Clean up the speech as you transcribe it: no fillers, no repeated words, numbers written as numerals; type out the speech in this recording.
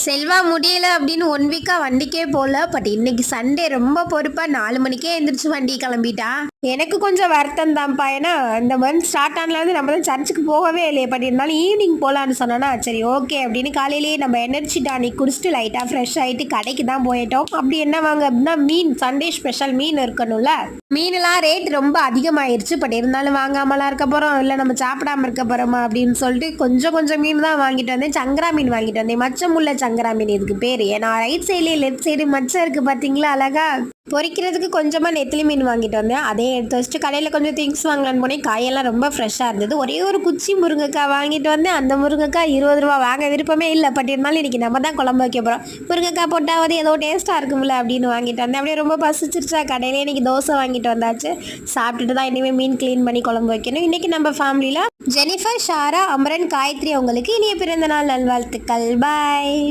செல்வா முடியல அப்படின்னு 1 வீக்கா வண்டிக்கே போல. பட் இன்னைக்கு சண்டே ரொம்ப பொறுப்பா 4 மணிக்கே எந்திரிச்சு வண்டி கிளம்பிட்டா. எனக்கு கொஞ்சம் வருத்தம் தான்ப்பா. ஏன்னா இந்த மந்த் ஸ்டார்ட் ஆனதுலேருந்து நம்ம தான் சர்ச்சுக்கு போகவே இல்லையே. பட் இருந்தாலும் ஈவினிங் போகலான்னு சொன்னோன்னா சரி ஓகே அப்படின்னு காலையிலேயே நம்ம எனர்ஜி டானிக் குடிச்சிட்டு லைட்டாக ஃப்ரெஷ் ஆகிட்டு கடைக்கு தான் போயிட்டோம். அப்படி என்ன வாங்க அப்படின்னா மீன், சண்டே ஸ்பெஷல் மீன் இருக்கணும்ல. மீனெல்லாம் ரேட் ரொம்ப அதிகமாயிருச்சு. பட் இருந்தாலும் வாங்காமலாம் இருக்க போகிறோம், இல்லை நம்ம சாப்பிடாம இருக்க போகிறோமா அப்படின்னு சொல்லிட்டு கொஞ்சம் கொஞ்சம் மீன் தான் வாங்கிட்டு வந்தேன். சங்கரா மீன் வாங்கிட்டு வந்தேன். மச்சமுள்ள சங்கரா மீன் இதுக்கு பேர். ஏன்னா ரைட் சைட்லேயே லெஃப்ட் சைடு மச்சம் இருக்குது பார்த்தீங்களா அழகா. பொரிக்கிறதுக்கு கொஞ்சமாக நெத்திலி மீன் வாங்கிட்டு வந்தேன். அதே எடுத்து வச்சுட்டு கடையில் கொஞ்சம் திங்ஸ் வாங்கலான்னு போனேன். காயெல்லாம் ரொம்ப ஃப்ரெஷ்ஷாக இருந்தது. ஒரே ஒரு குச்சி முருங்கைக்காய் வாங்கிட்டு வந்தேன். அந்த முருங்கைக்காய் 20 ரூபா. வாங்க விருப்பமே இல்லை. பட் இருந்தாலும் இன்றைக்கி நம்ம தான் குழம்பு வைக்க போகிறோம். முருங்கைக்காய் போட்டாவது ஏதோ டேஸ்ட்டாக இருக்கும்ல அப்படின்னு வாங்கிட்டு வந்தேன். அப்படியே ரொம்ப பசிச்சிருச்சா கடையிலே இன்றைக்கி தோசை வாங்கிட்டு வந்தாச்சு. சாப்பிட்டுட்டு தான் இனிமேல் மீன் க்ளீன் பண்ணி குழம்பு வைக்கணும். இன்றைக்கி நம்ம ஃபேமிலியில் ஜெனிஃபர், ஷாரா, அமரன், காயத்ரி அவங்களுக்கு இனிய பிறந்த நாள் நல்வாழ்த்துக்கள். பாய்.